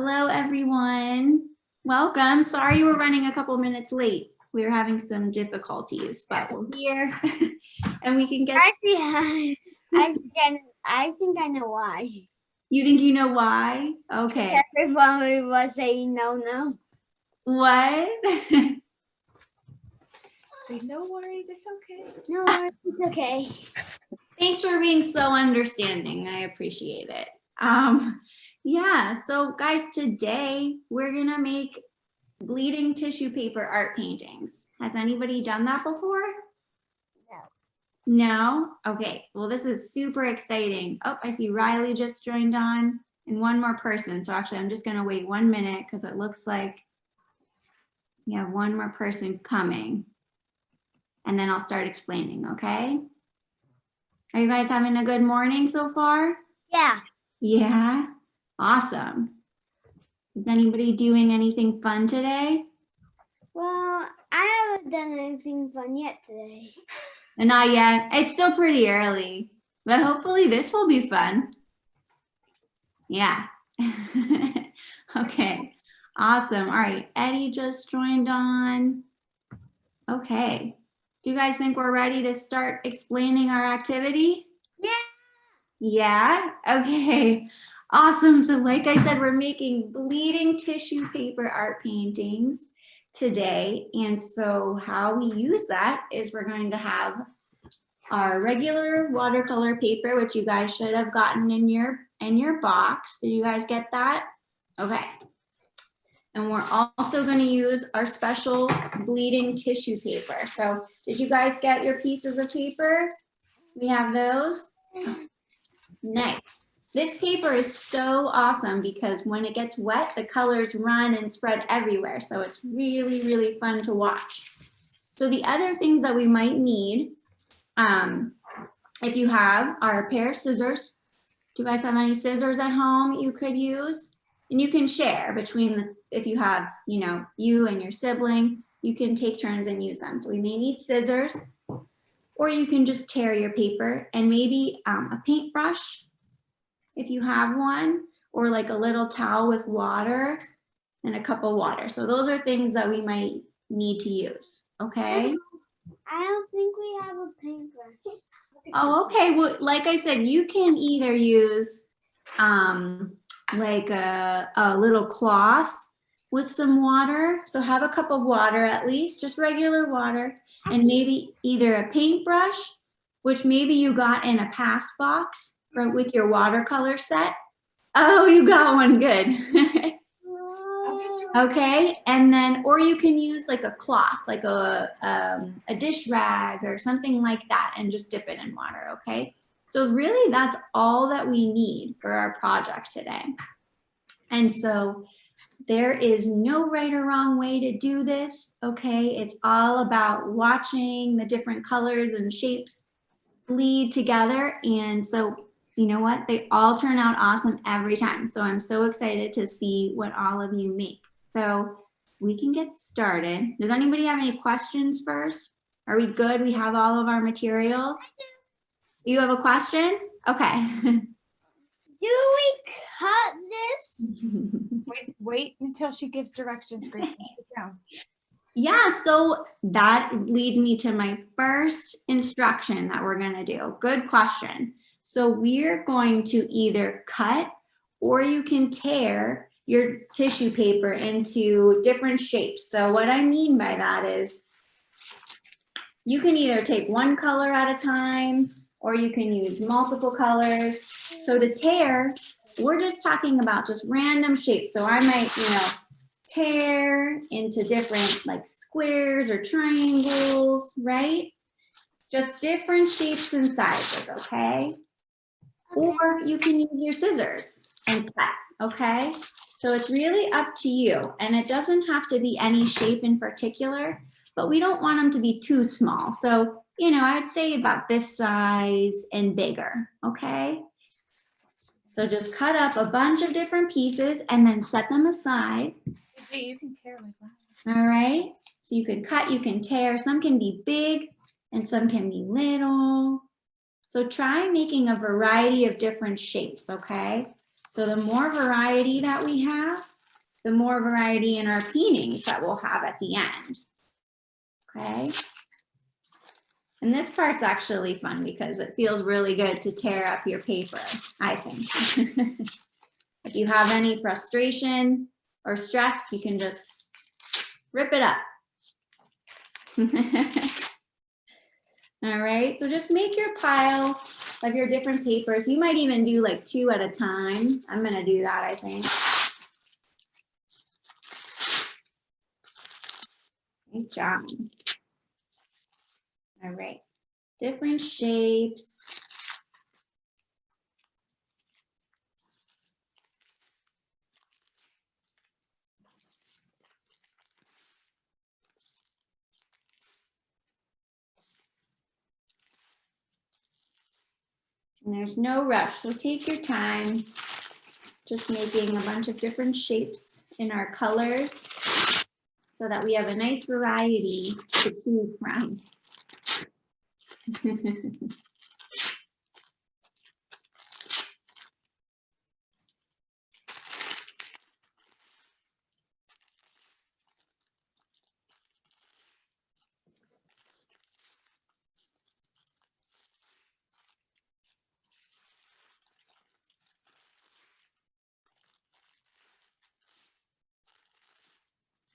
Hello, everyone. Welcome. Sorry we're running a couple minutes late. We were having some difficulties, but we're here and we can get. I think I know why. You think you know why? Okay. Everyone was saying no. What? Say no worries, it's okay. No worries, it's okay. Thanks for being so understanding. I appreciate it. Yeah, so guys, today we're gonna make bleeding tissue paper art paintings. Has anybody done that before? No? Okay, well, this is super exciting. Oh, I see Riley just joined on and one more person. So actually, I'm just gonna wait 1 minute because it looks like we have one more person coming. And then I'll start explaining, okay? Are you guys having a good morning so far? Yeah. Yeah? Awesome. Is anybody doing anything fun today? Well, I haven't done anything fun yet today. And not yet. It's still pretty early, but hopefully this will be fun. Yeah. Okay. Awesome. All right. Eddie just joined on. Okay. Do you guys think we're ready to start explaining our activity? Yeah. Yeah? Okay. Awesome. So like I said, we're making bleeding tissue paper art paintings today. And so how we use that is we're going to have our regular watercolor paper, which you guys should have gotten in your box. Did you guys get that? Okay. And we're also going to use our special bleeding tissue paper. So did you guys get your pieces of paper? We have those. Nice. This paper is so awesome because when it gets wet, the colors run and spread everywhere. So it's really, really fun to watch. So the other things that we might need, if you have, are a pair of scissors. Do you guys have any scissors at home you could use? And you can share between, if you have, you and your sibling, you can take turns and use them. So we may need scissors, or you can just tear your paper, and maybe a paintbrush, if you have one, or like a little towel with water and a cup of water. So those are things that we might need to use, okay? I don't think we have a paintbrush. Oh, okay. Well, like I said, you can either use like a little cloth with some water. So have a cup of water at least, just regular water, and maybe either a paintbrush, which maybe you got in a past box with your watercolor set. Oh, you got one, good. Okay, and then, or you can use like a cloth, like a dish rag or something like that, and just dip it in water, okay? So really that's all that we need for our project today. And so there is no right or wrong way to do this, okay? It's all about watching the different colors and shapes bleed together. And so, you know what? They all turn out awesome every time. So I'm so excited to see what all of you make. So we can get started. Does anybody have any questions first? Are we good? We have all of our materials? You have a question? Okay. Do we cut this? Wait until she gives directions. Great. Yeah, so that leads me to my first instruction that we're gonna do. Good question. So we're going to either cut or you can tear your tissue paper into different shapes. So what I mean by that is you can either take one color at a time or you can use multiple colors. So to tear, we're just talking about just random shapes. So I might, tear into different like squares or triangles, right? Just different shapes and sizes, okay? Or you can use your scissors and cut, okay? So it's really up to you, and it doesn't have to be any shape in particular, but we don't want them to be too small. So, I'd say about this size and bigger, okay? So just cut up a bunch of different pieces and then set them aside. You can tear like that. All right, so you can cut, you can tear. Some can be big and some can be little. So try making a variety of different shapes, okay? So the more variety that we have, the more variety in our paintings that we'll have at the end. Okay. And this part's actually fun because it feels really good to tear up your paper, I think. If you have any frustration or stress, you can just rip it up. All right, so just make your pile of your different papers. You might even do like 2 at a time. I'm gonna do that, I think. Good job. All right, different shapes. And there's no rush, so take your time. Just making a bunch of different shapes in our colors so that we have a nice variety to choose from.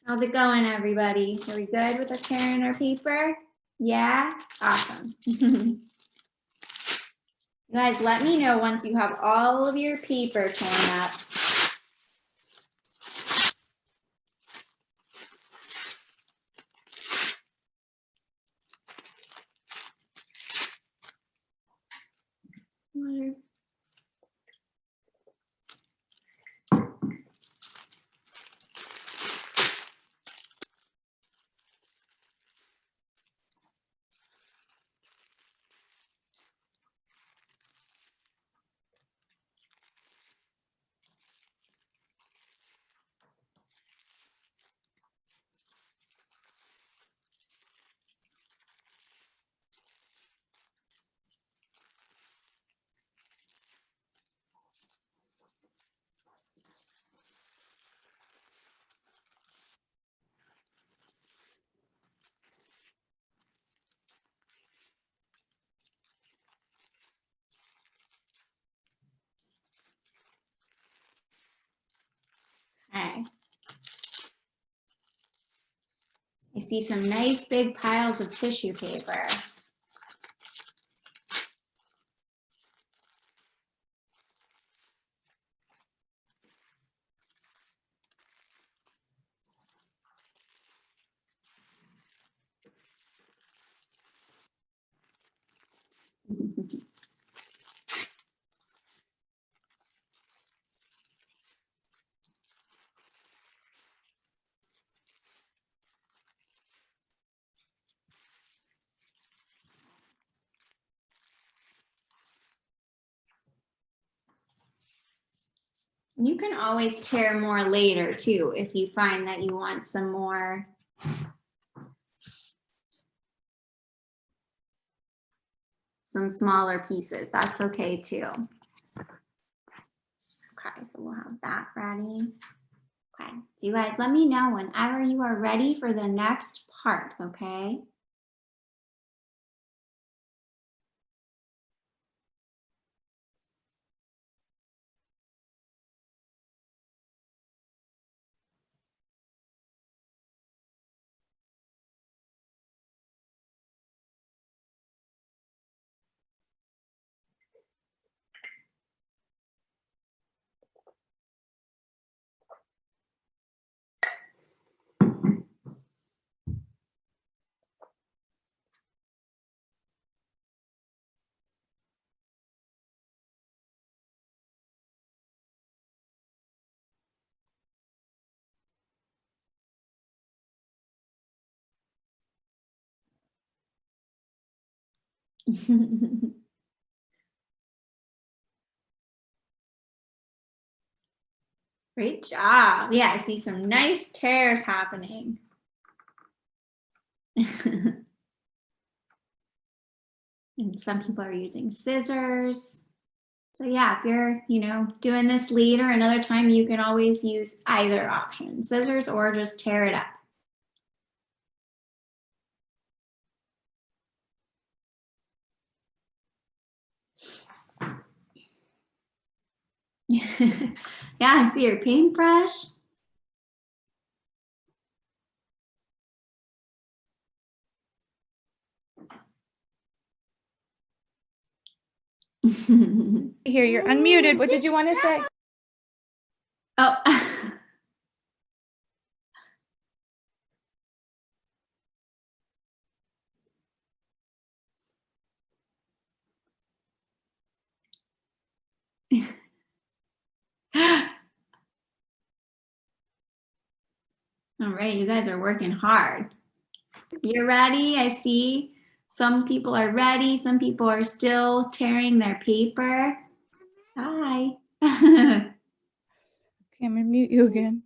How's it going, everybody? Are we good with us tearing our paper? Yeah? Awesome. You guys, let me know once you have all of your paper torn up. Okay. I see some nice big piles of tissue paper. You can always tear more later too if you find that you want some more. Some smaller pieces, that's okay too. Okay, so we'll have that ready. Okay, so you guys let me know whenever you are ready for the next part, okay? Great job. Yeah, I see some nice tears happening. And some people are using scissors. It's So yeah, if you're, doing this later another time, you can always use either option, scissors or just tear it up. Yeah, I see your paintbrush. Here, you're unmuted. What did you want to say? Oh. All right, you guys are working hard. You're ready? I see some people are ready. Some people are still tearing their paper. Hi. Okay, I'm gonna mute you again.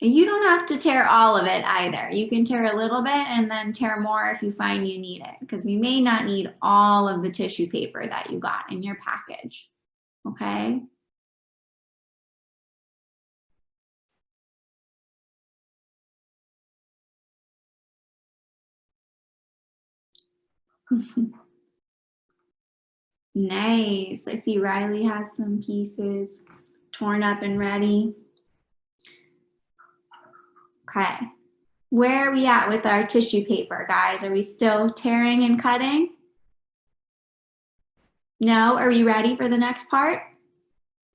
You don't have to tear all of it either. You can tear a little bit and then tear more if you find you need it, because we may not need all of the tissue paper that you got in your package. Okay? Nice. I see Riley has some pieces torn up and ready. Okay. Where are we at with our tissue paper, guys? Are we still tearing and cutting? No? Are we ready for the next part?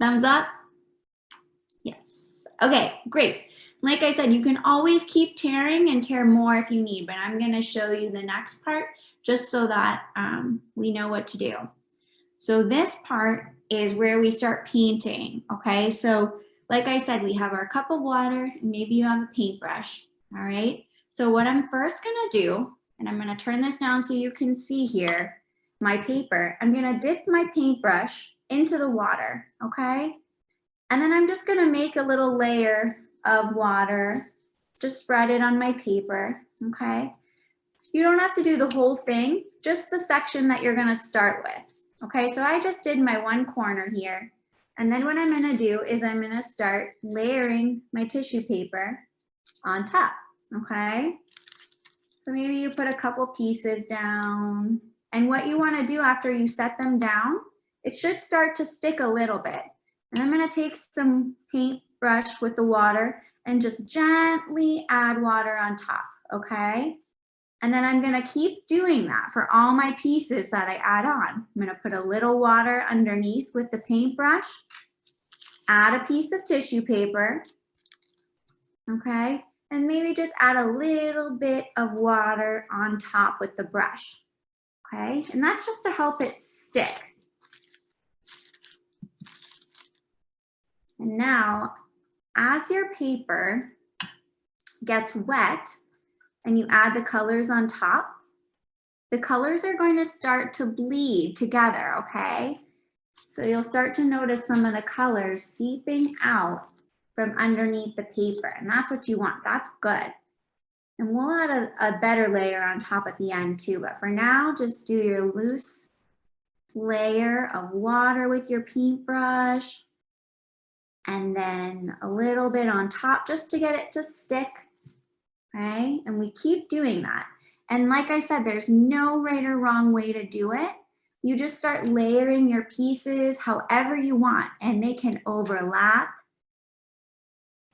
Thumbs up? Yes. Okay, great. Like I said, you can always keep tearing and tear more if you need, but I'm going to show you the next part just so that we know what to do. So this part is where we start painting, okay? So like I said, we have our cup of water, and maybe you have a paintbrush, all right? So what I'm first gonna do, and I'm gonna turn this down so you can see here, my paper, I'm gonna dip my paintbrush into the water, okay? And then I'm just gonna make a little layer of water, just spread it on my paper, okay? You don't have to do the whole thing, just the section that you're gonna start with. Okay, so I just did my one corner here. And then what I'm gonna do is I'm gonna start layering my tissue paper on top, okay? So maybe you put a couple pieces down. And what you wanna do after you set them down, it should start to stick a little bit. And I'm gonna take some paintbrush with the water and just gently add water on top, okay? And then I'm gonna keep doing that for all my pieces that I add on. I'm gonna put a little water underneath with the paintbrush, add a piece of tissue paper, okay? And maybe just add a little bit of water on top with the brush, okay? And that's just to help it stick. And now, as your paper gets wet, and you add the colors on top, the colors are going to start to bleed together, okay? So you'll start to notice some of the colors seeping out from underneath the paper, and that's what you want. That's good. And we'll add a better layer on top at the end too, but for now, just do your loose layer of water with your paintbrush, and then a little bit on top just to get it to stick. Okay, and we keep doing that. And like I said, there's no right or wrong way to do it. You just start layering your pieces however you want, and they can overlap.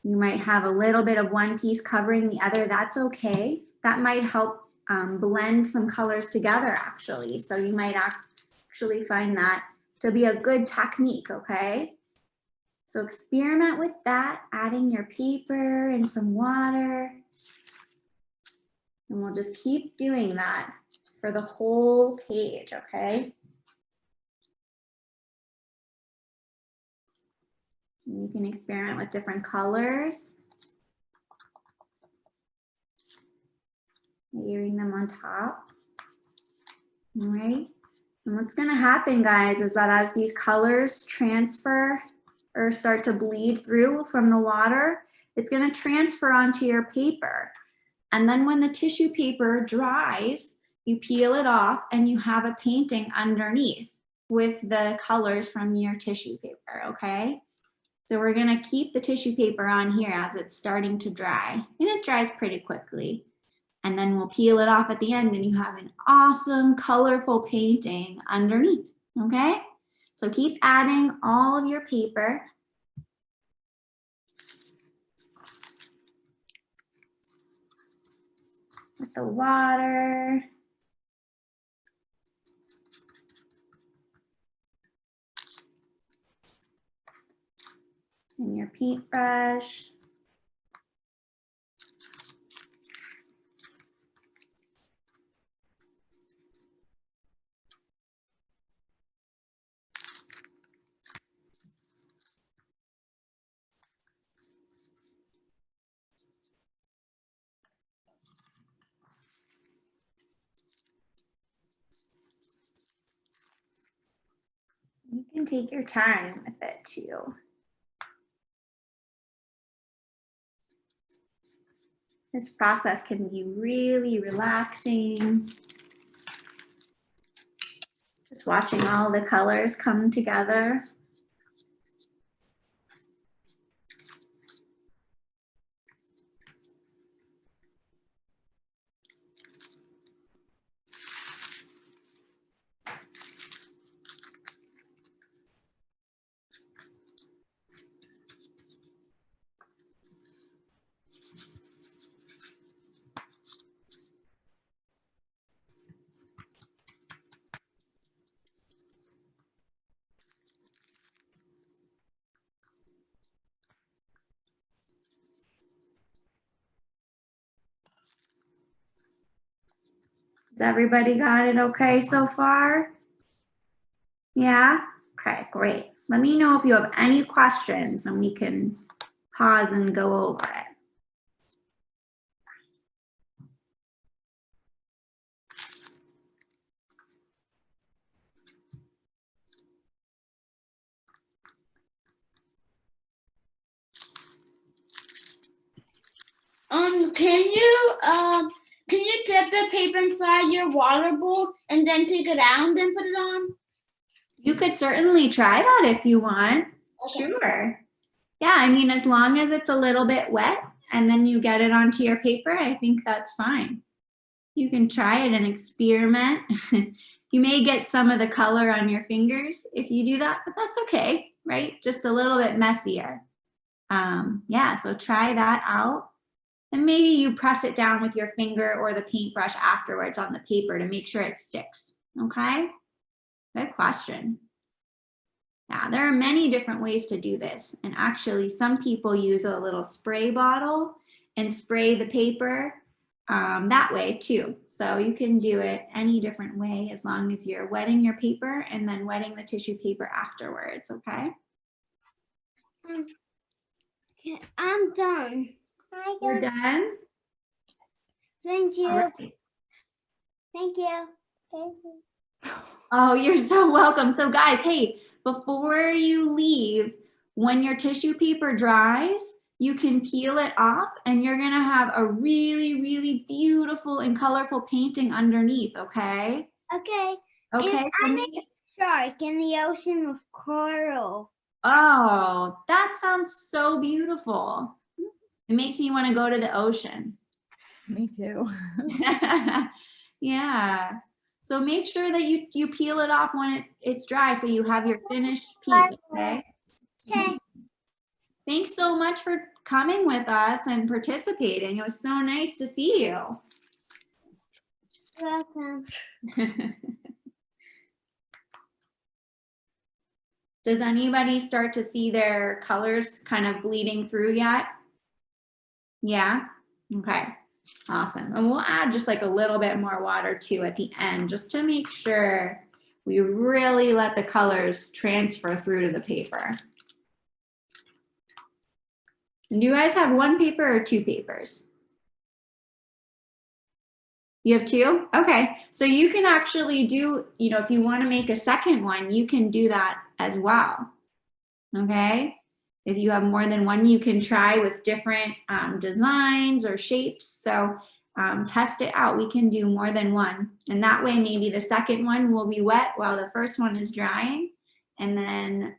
You might have a little bit of one piece covering the other. That's okay. That might help blend some colors together, actually. So you might actually find that to be a good technique, okay? So experiment with that, adding your paper and some water. And we'll just keep doing that for the whole page, okay? And you can experiment with different colors. Layering them on top. All right. And what's gonna happen, guys, is that as these colors transfer or start to bleed through from the water, it's gonna transfer onto your paper. And then when the tissue paper dries, you peel it off and you have a painting underneath. with the colors from your tissue paper, okay? So we're gonna keep the tissue paper on here as it's starting to dry, and it dries pretty quickly. And then we'll peel it off at the end and you have an awesome colorful painting underneath, okay? So keep adding all of your paper. With the water. And your paintbrush. You can take your time with it too. This process can be really relaxing. Just watching all the colors come together. Has everybody got it okay so far? Yeah? Okay, great. Let me know if you have any questions and we can pause and go over it. Can you dip the paper inside your water bowl and then take it out and then put it on? You could certainly try that if you want. Okay. Sure. Yeah, I mean, as long as it's a little bit wet and then you get it onto your paper, I think that's fine. You can try it and experiment. You may get some of the color on your fingers if you do that, but that's okay, right? Just a little bit messier. Yeah, so try that out. And maybe you press it down with your finger or the paintbrush afterwards on the paper to make sure it sticks, okay? Good question. Yeah, there are many different ways to do this. And actually, some people use a little spray bottle and spray the paper that way too. So you can do it any different way as long as you're wetting your paper and then wetting the tissue paper afterwards, okay? I'm done. You're done? Thank you. All right. Thank you. Thank you. Oh, you're so welcome. So guys, hey, before you leave, when your tissue paper dries, you can peel it off and you're gonna have a really, really beautiful and colorful painting underneath, okay? Okay. Okay. And I made a shark in the ocean with coral. Oh, that sounds so beautiful. It makes me want to go to the ocean. Me too. Yeah. So make sure that you peel it off when it's dry so you have your finished piece, okay? Okay. Thanks so much for coming with us and participating. It was so nice to see you. Welcome. Does anybody start to see their colors kind of bleeding through yet? Yeah? Okay. Awesome. And we'll add just like a little bit more water too at the end just to make sure we really let the colors transfer through to the paper. And do you guys have one paper or two papers? You have two? Okay. So you can actually do, you know, if you want to make a second one, you can do that as well. Okay. If you have more than one, you can try with different designs or shapes. So test it out. We can do more than one. And that way, maybe the second one will be wet while the first one is drying. And then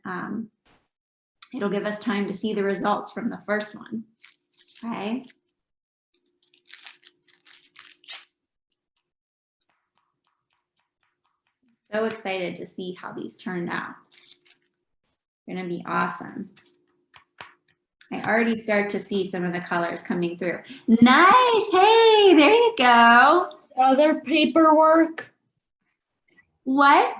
it'll give us time to see the results from the first one. Okay. So excited to see how these turned out. Gonna be awesome. I already start to see some of the colors coming through. Nice, hey, there you go. Other paperwork? What?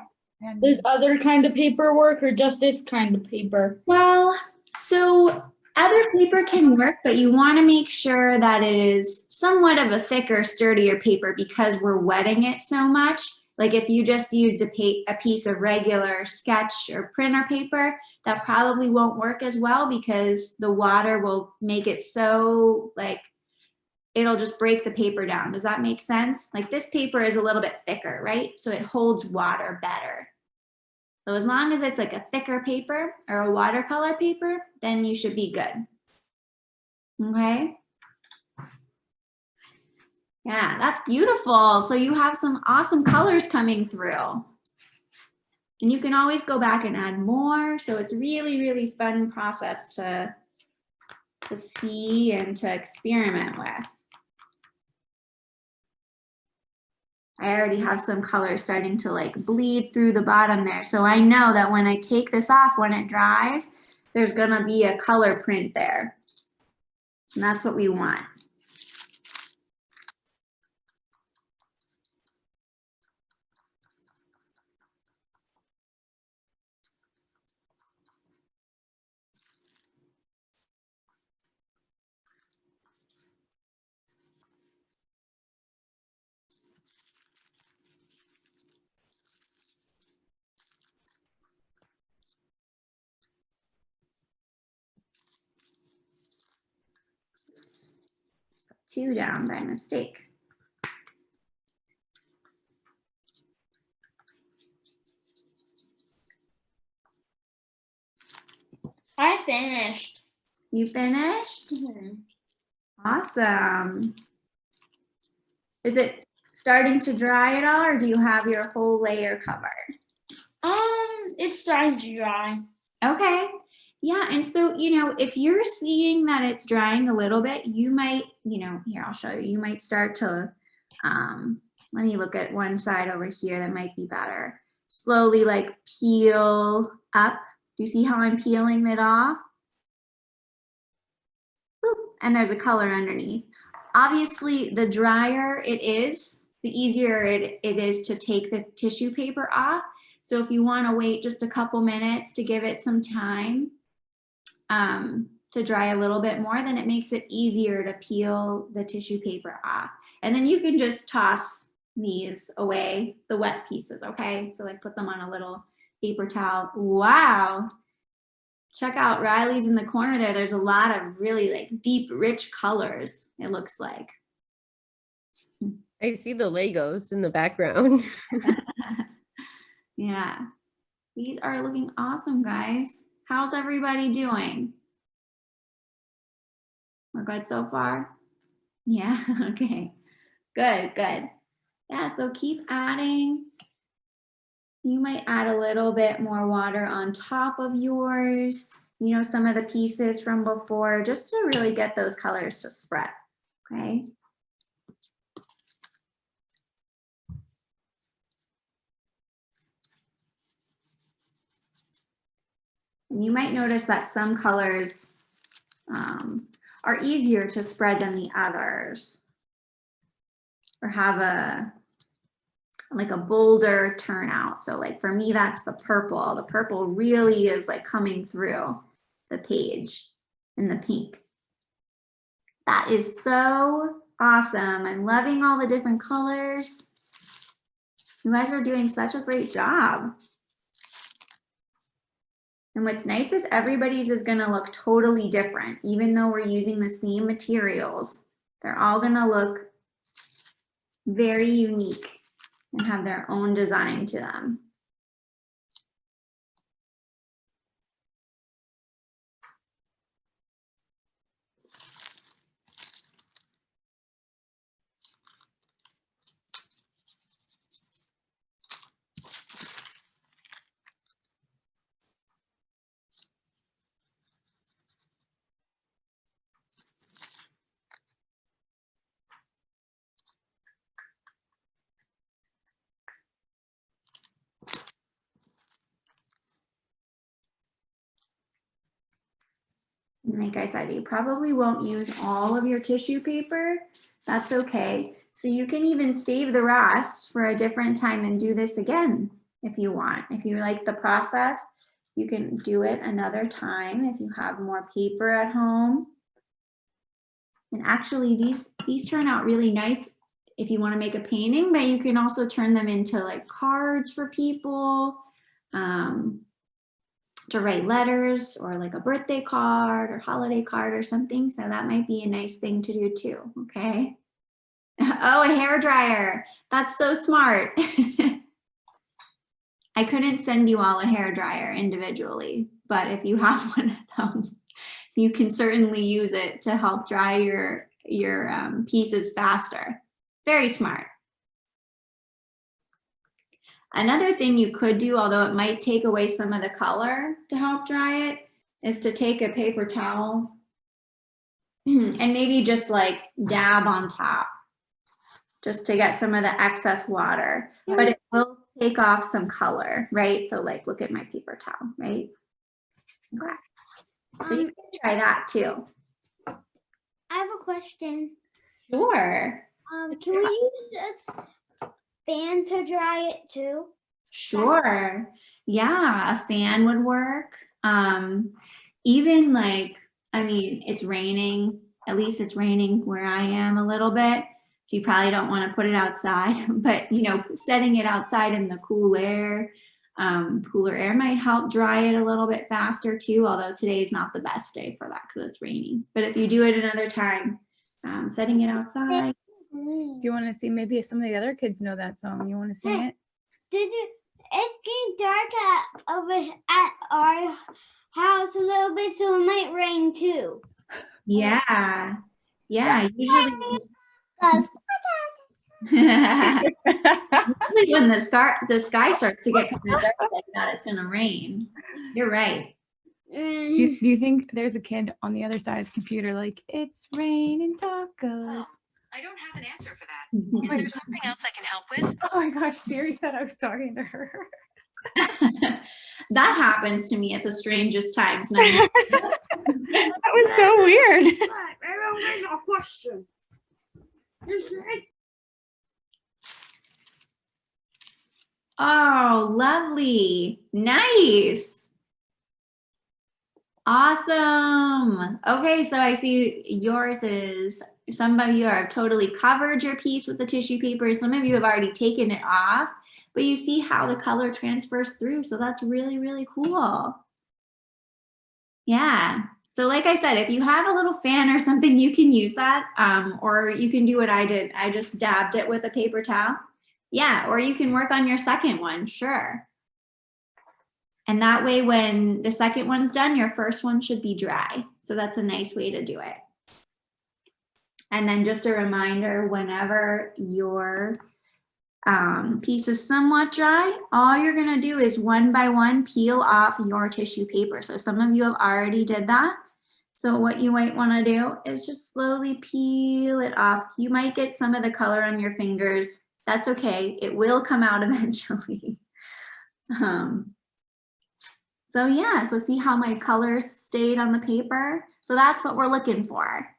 There's other kind of paperwork or just this kind of paper? Well, so other paper can work, but you want to make sure that it is somewhat of a thicker, sturdier paper because we're wetting it so much. Like if you just used a piece of regular sketch or printer paper, that probably won't work as well because the water will make it so like it'll just break the paper down. Does that make sense? Like this paper is a little bit thicker, right? So it holds water better. So as long as it's like a thicker paper or a watercolor paper, then you should be good. Okay. Yeah, that's beautiful. So you have some awesome colors coming through. And you can always go back and add more. So it's really, really fun process to see and to experiment with. I already have some color starting to like bleed through the bottom there. So I know that when I take this off, when it dries, there's gonna be a color print there. And that's what we want. Two down by mistake. I finished. You finished? Awesome. Is it starting to dry at all, or do you have your whole layer covered? It's starting to dry. Okay. Yeah, and so, if you're seeing that it's drying a little bit, you might, here, I'll show you. You might start to, let me look at one side over here that might be better. Slowly like peel up. Do you see how I'm peeling it off? Boop, and there's a color underneath. Obviously, the drier it is, the easier it is to take the tissue paper off. So if you want to wait just a couple minutes to give it some time to dry a little bit more, then it makes it easier to peel the tissue paper off. And then you can just toss these away, the wet pieces, okay? So like put them on a little paper towel. Wow. Check out Riley's in the corner there. There's a lot of really like deep, rich colors, it looks like. I see the Legos in the background. Yeah, these are looking awesome, guys. How's everybody doing? We're good so far? Yeah, okay. Good, good. Yeah, so keep adding. You might add a little bit more water on top of yours, some of the pieces from before, just to really get those colors to spread, okay? And you might notice that some colors are easier to spread than the others, or have like a bolder turnout. So like for me, that's the purple. The purple really is like coming through the page in the pink. That is so awesome. I'm loving all the different colors. You guys are doing such a great job. And what's nice is everybody's is gonna look totally different. Even though we're using the same materials, they're all gonna look very unique and have their own design to them. like I said, you probably won't use all of your tissue paper. That's okay. So you can even save the rest for a different time and do this again if you want. If you like the process, you can do it another time if you have more paper at home. And actually these turn out really nice if you want to make a painting, but you can also turn them into like cards for people, to write letters or like a birthday card or holiday card or something. So that might be a nice thing to do too, okay? Oh, a hair dryer. That's so smart. I couldn't send you all a hair dryer individually, but if you have one at home, you can certainly use it to help dry your pieces faster. Very smart. Another thing you could do, although it might take away some of the color to help dry it, is to take a paper towel and maybe just like dab on top, just to get some of the excess water, but it will take off some color, right? So like, look at my paper towel, right? Okay. So you can try that too. I have a question. Sure. Can we use a fan to dry it too? Sure. Yeah, a fan would work. Even like, I mean, it's raining. At least it's raining where I am a little bit. So you probably don't want to put it outside, but you know, setting it outside in the cool air, cooler air might help dry it a little bit faster too, although today is not the best day for that because it's raining. But if you do it another time, setting it outside. Do you want to see maybe some of the other kids know that song? You want to sing it? It's getting dark over at our house a little bit, so it might rain too. Yeah. Yeah, usually usually when the sky starts to get kind of dark like that, it's gonna rain. You're right. Do you think there's a kid on the other side of the computer like, it's raining tacos? I don't have an answer for that. Is there something else I can help with? Oh my gosh, Siri thought I was talking to her. That happens to me at the strangest times. No, That was so weird. I don't a question. oh, lovely. Nice. Awesome. Okay, so I see yours is, some of you have totally covered your piece with the tissue paper. Some of you have already taken it off, but you see how the color transfers through. So that's really, really cool. Yeah. So like I said, if you have a little fan or something, you can use that. Or you can do what I did. I just dabbed it with a paper towel. Yeah, or you can work on your second one, sure. And that way, when the second one's done, your first one should be dry. So that's a nice way to do it. And then just a reminder, whenever your piece is somewhat dry, all you're gonna do is one by one peel off your tissue paper. So some of you have already did that. So what you might wanna do is just slowly peel it off. You might get some of the color on your fingers. That's okay, it will come out eventually. So yeah, so see how my colors stayed on the paper? So that's what we're looking for.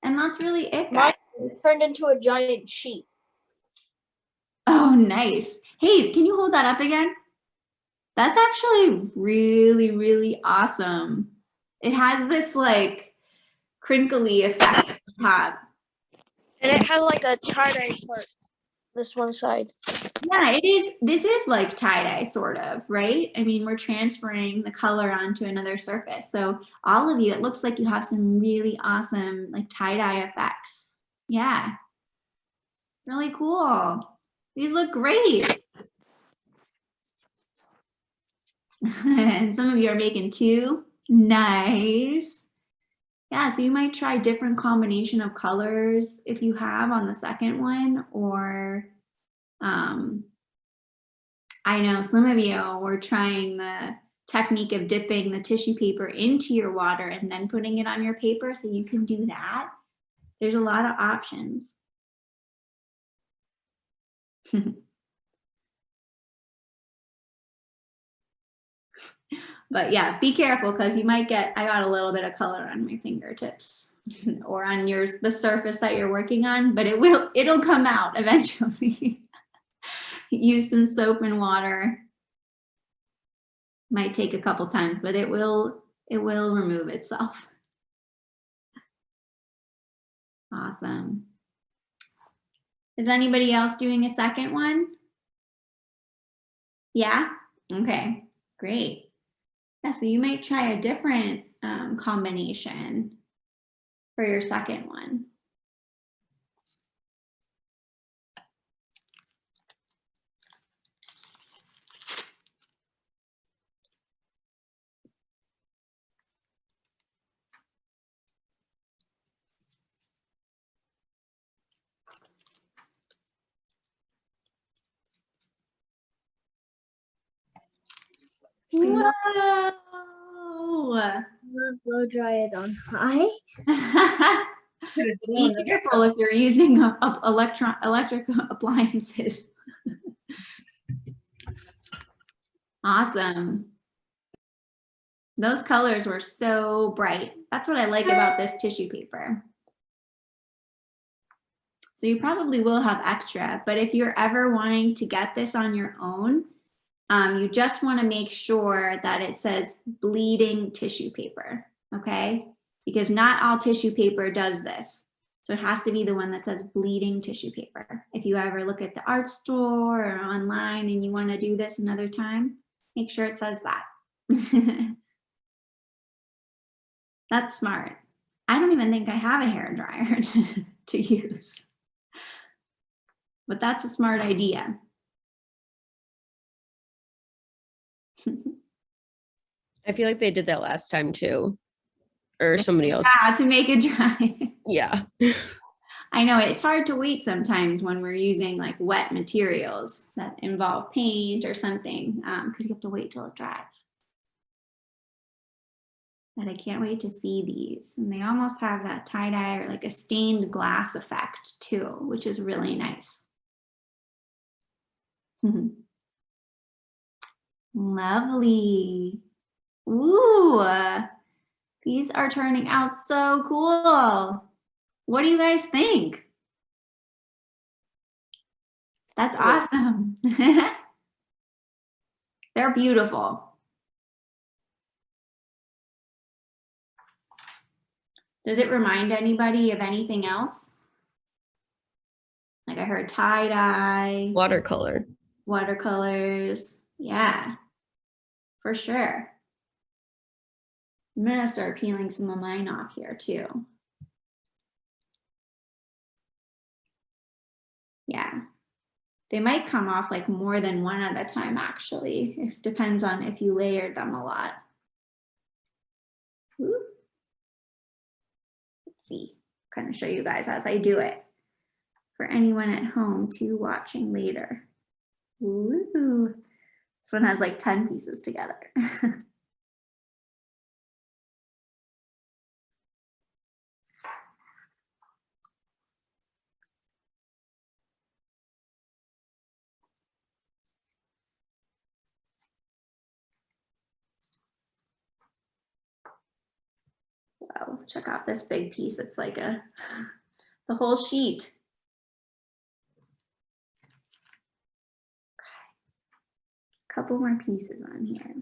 And that's really it, guys. Mine turned into a giant sheep. Oh, nice. Hey, can you hold that up again? That's actually really, really awesome. It has this like crinkly effect at the top. And it had like a tie-dye part, this one side. Yeah, it is. This is like tie-dye sort of, right? I mean, we're transferring the color onto another surface. So all of you, it looks like you have some really awesome like tie-dye effects. Yeah, really cool. These look great. And some of you are making two. Nice. Yeah, so you might try different combination of colors if you have on the second one, or I know some of you were trying the technique of dipping the tissue paper into your water and then putting it on your paper, so you can do that. There's a lot of options. But yeah, be careful because you might get, I got a little bit of color on my fingertips or on the surface that you're working on, but it'll come out eventually. Use some soap and water. Might take a couple times, but it will remove itself. Awesome. Is anybody else doing a second one? Yeah? Okay, great. Yeah, so you might try a different combination for your second one. Whoa! Blow dry it on high. Be careful if you're using electric appliances. Awesome. Those colors were so bright. That's what I like about this tissue paper. So you probably will have extra, but if you're ever wanting to get this on your own, you just want to make sure that it says bleeding tissue paper, okay? Because not all tissue paper does this. So it has to be the one that says bleeding tissue paper. If you ever look at the art store or online and you want to do this another time, make sure it says that. That's smart. I don't even think I have a hair dryer to use. But that's a smart idea. I feel like they did that last time too. Or somebody else. Yeah, to make it dry. Yeah. I know it's hard to wait sometimes when we're using like wet materials that involve paint or something, because you have to wait till it dries. But I can't wait to see these. And they almost have that tie-dye or like a stained glass effect too, which is really nice. Lovely. Ooh, these are turning out so cool. What do you guys think? That's awesome. They're beautiful. Does it remind anybody of anything else? Like I heard tie-dye. Watercolor. Watercolors. Yeah, for sure. I'm gonna start peeling some of mine off here too. Yeah. They might come off like more than one at a time actually. It depends on if you layered them a lot. Ooh. Let's see, kind of show you guys as I do it for anyone at home too watching later. Ooh. This one has like 10 pieces together. Wow, check out this big piece. It's like the whole sheet. Couple more pieces on here.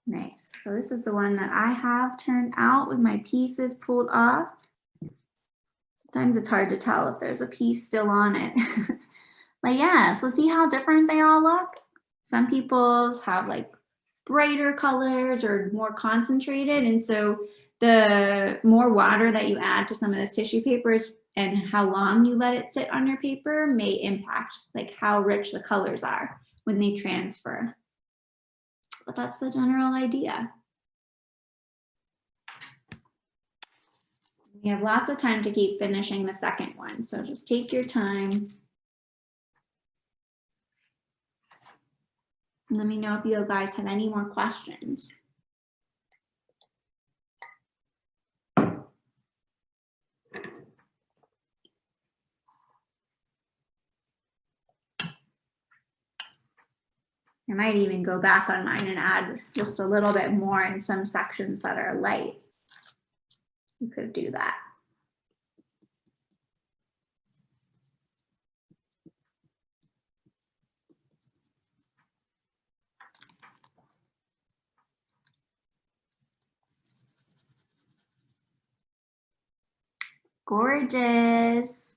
Nice. So this is the one that I have turned out with my pieces pulled off. Sometimes it's hard to tell if there's a piece still on it. But yeah, so see how different they all look? Some people's have like brighter colors or more concentrated. And so the more water that you add to some of this tissue papers and how long you let it sit on your paper may impact like how rich the colors are when they transfer. But that's the general idea. We have lots of time to keep finishing the second one, so just take your time. And let me know if you guys have any more questions. I might even go back on mine and add just a little bit more in some sections that are light. You could do that. Gorgeous.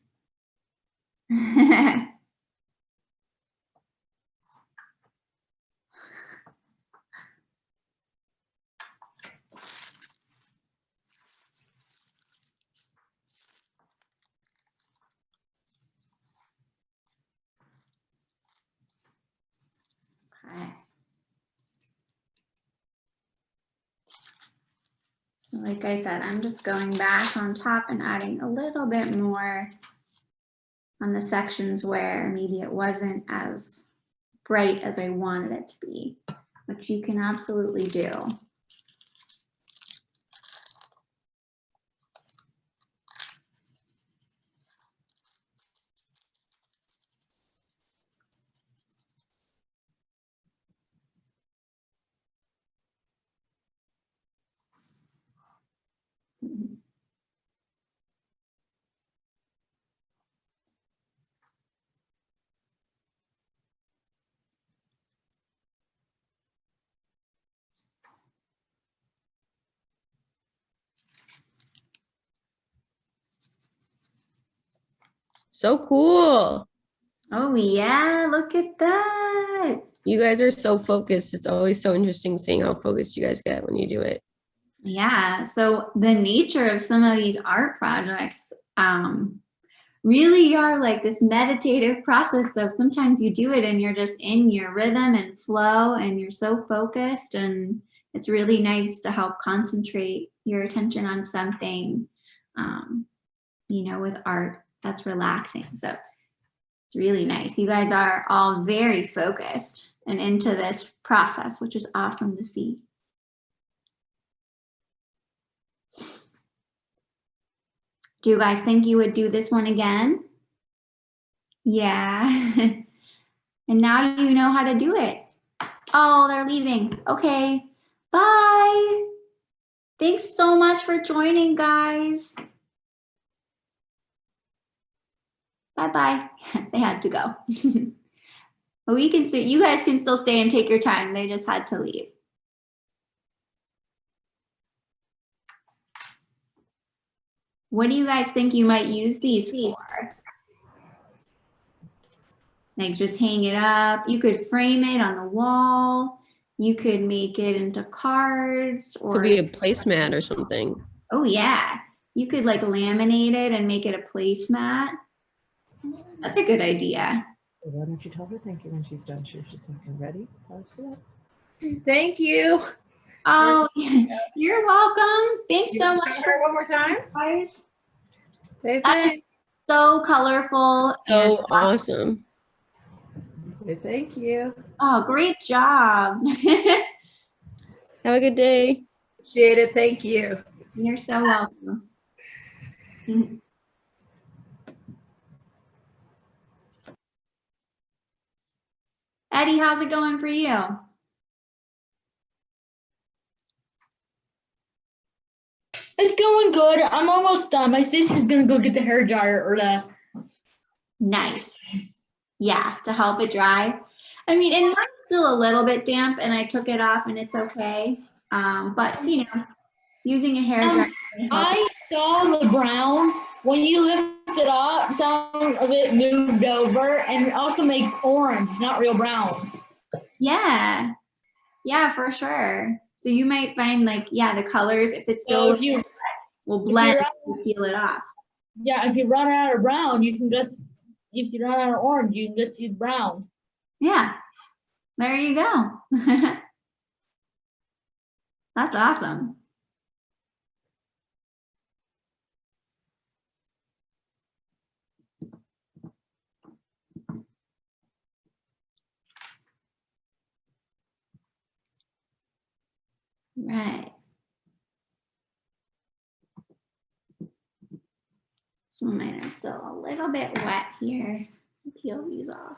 Okay. So like I said, I'm just going back on top and adding a little bit more on the sections where maybe it wasn't as bright as I wanted it to be, which you can absolutely do. So cool. Oh yeah, look at that. You guys are so focused. It's always so interesting seeing how focused you guys get when you do it. Yeah, so the nature of some of these art projects really are like this meditative process. So sometimes you do it and you're just in your rhythm and flow and you're so focused, and it's really nice to help concentrate your attention on something, you know, with art that's relaxing. So it's really nice. You guys are all very focused and into this process, which is awesome to see. Do you guys think you would do this one again? Yeah. And now you know how to do it. Oh, they're leaving. Okay. Bye. Thanks so much for joining, guys. Bye-bye. They had to go. But we can you guys can still stay and take your time. They just had to leave. What do you guys think you might use these for? Like just hang it up. You could frame it on the wall. You could make it into cards, or Could be a placemat or something. oh yeah, you could like laminate it and make it a placemat. That's a good idea. Why don't you tell her thank you when she's done? She's just looking ready. Thank you. Oh, you're welcome. Thanks so much Tell for her one more time. guys. Say That is thanks. so colorful. So and awesome. Say thank you. oh, great job. Have a good day. Appreciate it. Thank you. You're so welcome. Eddie, how's it going for you? It's going good. I'm almost done. My sister's gonna go get the hair dryer or the. Nice. Yeah, to help it dry. I mean, and mine's still a little bit damp, and I took it off, and it's okay. But you know, using a hair dryer. I saw the brown when you lift it up. Some of it moved over, and it also makes orange, not real brown. Yeah, yeah, for sure. So you might find like, yeah, the colors, if it's So still if you, will blend run- and peel it off. yeah, if you run out of brown, you can just. If you run out of orange, you can just use brown. Yeah, there you go. That's awesome. Right. Some of mine are still a little bit wet here. Peel these off.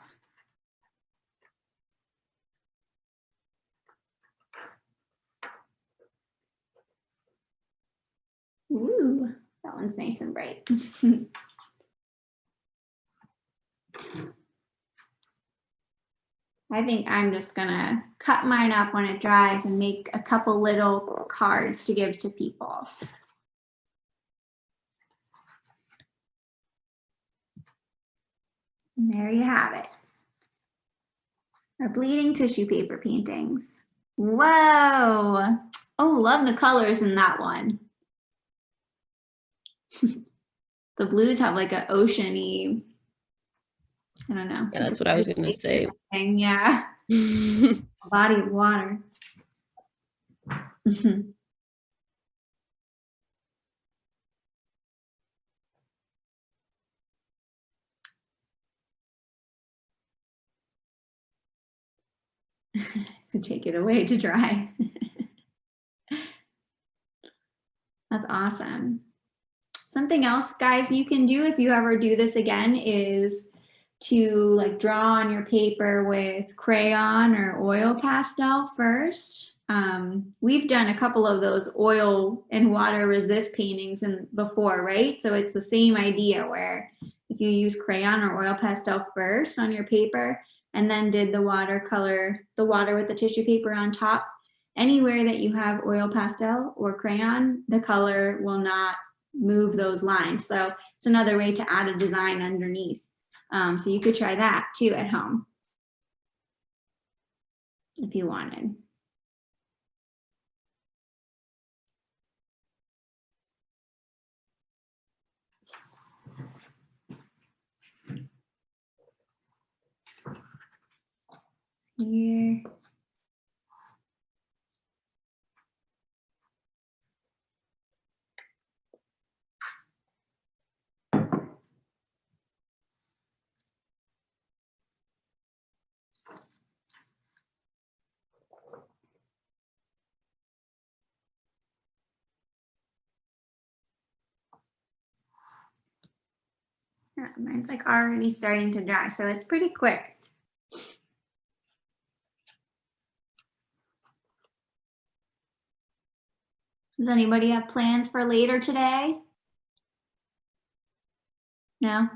Ooh, that one's nice and bright. I think I'm just gonna cut mine up when it dries and make a couple little cards to give to people. And there you have it. Our bleeding tissue paper paintings. Whoa. Oh, love the colors in that one. The blues have like an ocean-y, I don't know. Yeah, that's what I was gonna say. Yeah, a body of water. So take it away to dry. That's awesome. Something else, guys, you can do if you ever do this again is to like draw on your paper with crayon or oil pastel first. We've done a couple of those oil and water resist paintings before, right? So it's the same idea where if you use crayon or oil pastel first on your paper and then did the watercolor, the water with the tissue paper on top, anywhere that you have oil pastel or crayon, the color will not move those lines. So it's another way to add a design underneath. So you could try that too at home if you wanted. Here. Yeah, mine's like already starting to dry, so it's pretty quick. Does anybody have plans for later today? No?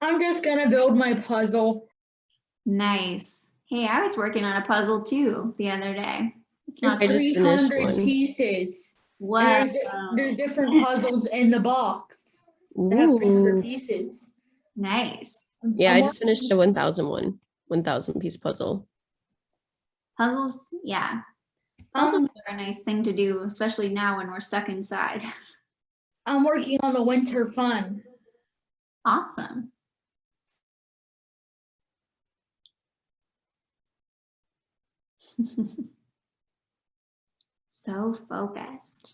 I'm just gonna build my puzzle. Nice. Hey, I was working on a puzzle too the other day. It's It's not I just finished 300 one. pieces. what. And there's different puzzles in the box that have 300 Ooh. pieces. Nice. Yeah, I just finished a 1,000 piece puzzle. Puzzles, yeah. Puzzles are a nice thing to do, especially now when we're stuck inside. I'm working on the winter fun. Awesome. So focused.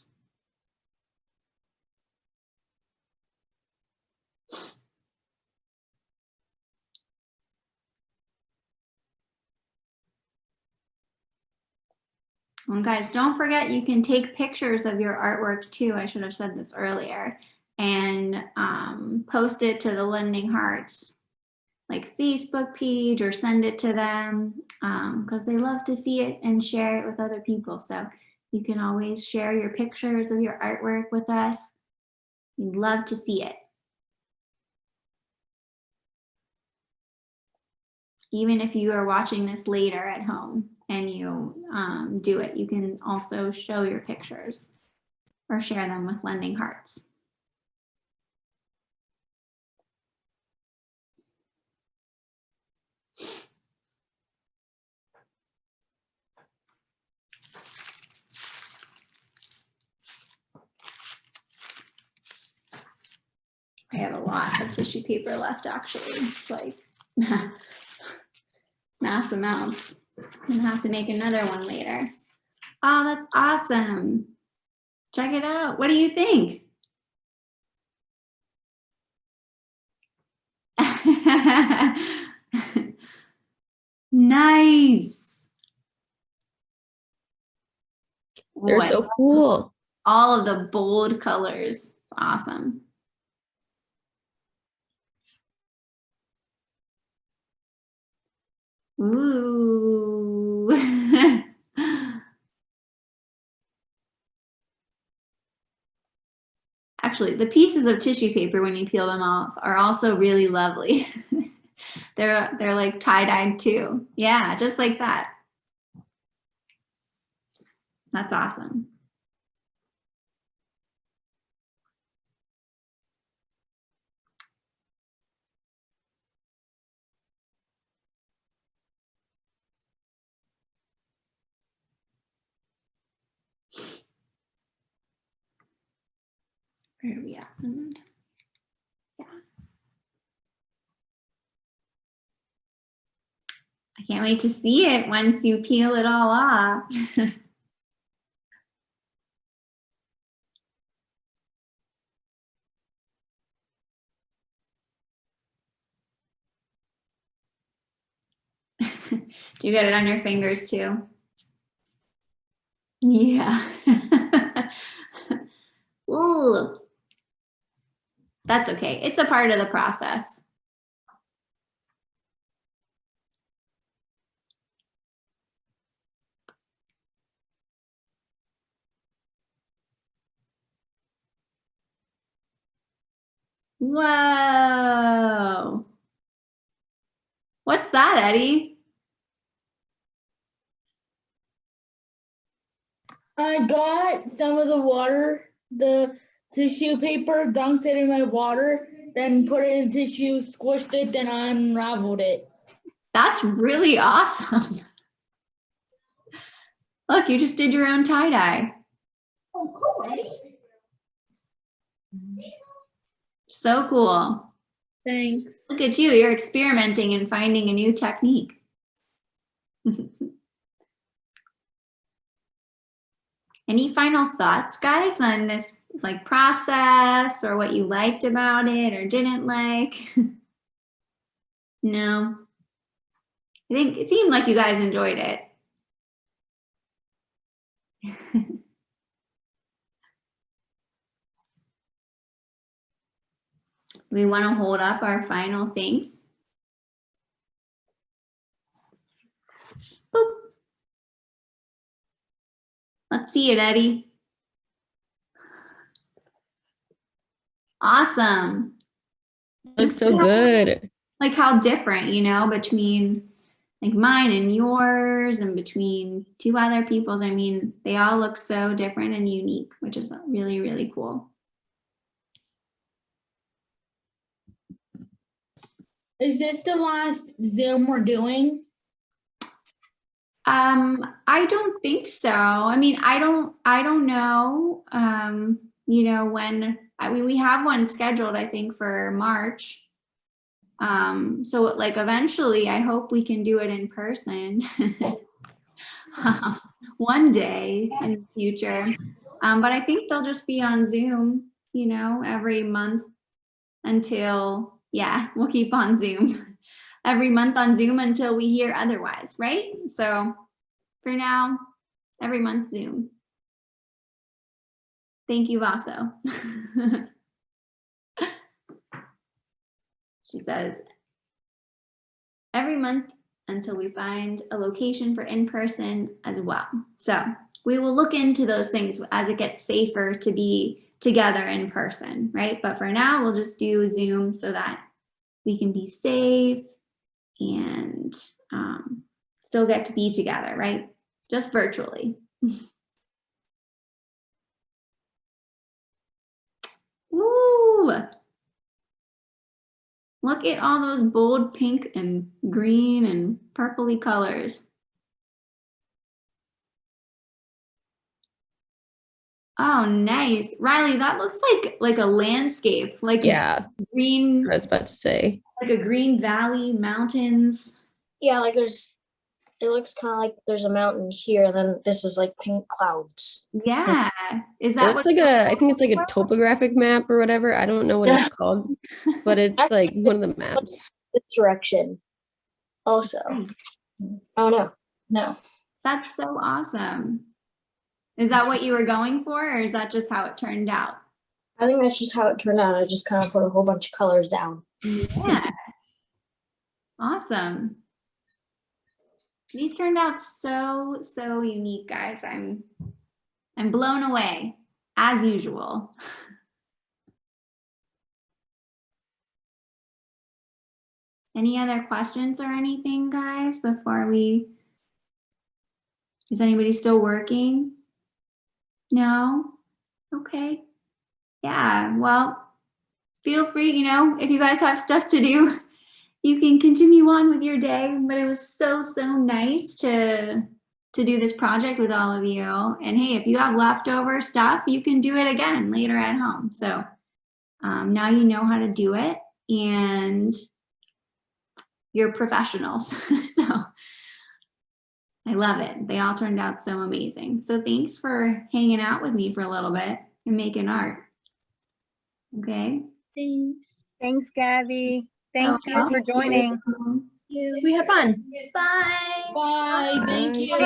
And guys, don't forget you can take pictures of your artwork too. I should have said this earlier. And post it to the Lending Hearts like Facebook page or send it to them because they love to see it and share it with other people. So you can always share your pictures of your artwork with us. We'd love to see it. Even if you are watching this later at home and you do it, you can also show your pictures or share them with Lending Hearts. I have a lot of tissue paper left actually. It's like mass amounts. I'm gonna have to make another one later. Oh, that's awesome. Check it out. What do you think? Nice. They're What? so cool. All of the bold colors. It's awesome. Ooh. Actually, the pieces of tissue paper when you peel them off are also really lovely. They're like tie-dyed too. Yeah, just like that. That's awesome. Where are we at? Yeah. I can't wait to see it once you peel it all off. Do you get it on your fingers too? Yeah. Ooh. That's okay. It's a part of the process. Whoa. What's that, Eddie? I got some of the water, the tissue paper, dunked it in my water, then put it in tissue, squished it, then unraveled it. That's really awesome. Look, you just did your own tie-dye. Oh, cool, Eddie. So cool. Thanks. Look at you, you're experimenting and finding a new technique. Any final thoughts, guys, on this like process or what you liked about it or didn't like? No. I think it seemed like you guys enjoyed it. We want to hold up our final things. Boop. Let's see it, Eddie. Awesome. Looks so good. Like how different, you know, between like mine and yours and between two other people's. I mean, they all look so different and unique, which is really, really cool. Is this the last Zoom we're doing? I don't think so. I mean, I don't know, you know, when, I mean, we have one scheduled, I think, for March. So like eventually I hope we can do it in person one day in the future. But I think they'll just be on Zoom, you know, every month until, yeah, we'll keep on Zoom every month on Zoom until we hear otherwise, right? So for now, every month Zoom. Thank you, Vaso. She says, every month until we find a location for in-person as well. So we will look into those things as it gets safer to be together in person, right? But for now, we'll just do Zoom so that we can be safe and still get to be together, right? Just virtually. Woo! Look at all those bold pink and green and purpley colors. Oh, nice. Riley, that looks like a landscape, like Yeah, green, I was about to say. like a green valley, mountains. Yeah, like it looks kind of like there's a mountain here, and then this is like pink clouds. Yeah. Is It that looks what like I think it's like a topographic map or whatever. I don't know what it's called, but it's like one of the maps. This direction. Also, I don't know. No. That's so awesome. Is that what you were going for, or is that just how it turned out? I think that's just how it turned out. I just kind of put a whole bunch of colors down. Yeah. Awesome. These turned out so unique, guys. I'm blown away, as usual. Any other questions or anything, guys, before we, is anybody still working? No? Okay. Yeah, well, feel free, you know, if you guys have stuff to do, you can continue on with your day, but it was so nice to do this project with all of you. And hey, if you have leftover stuff, you can do it again later at home. So now you know how to do it and you're professionals. So I love it. They all turned out so amazing. So thanks for hanging out with me for a little bit and making art. Okay. Thanks. Thanks, Gabby. Thanks, guys, for joining. welcome. We had fun. Bye. Bye. Thank Bye. you. See you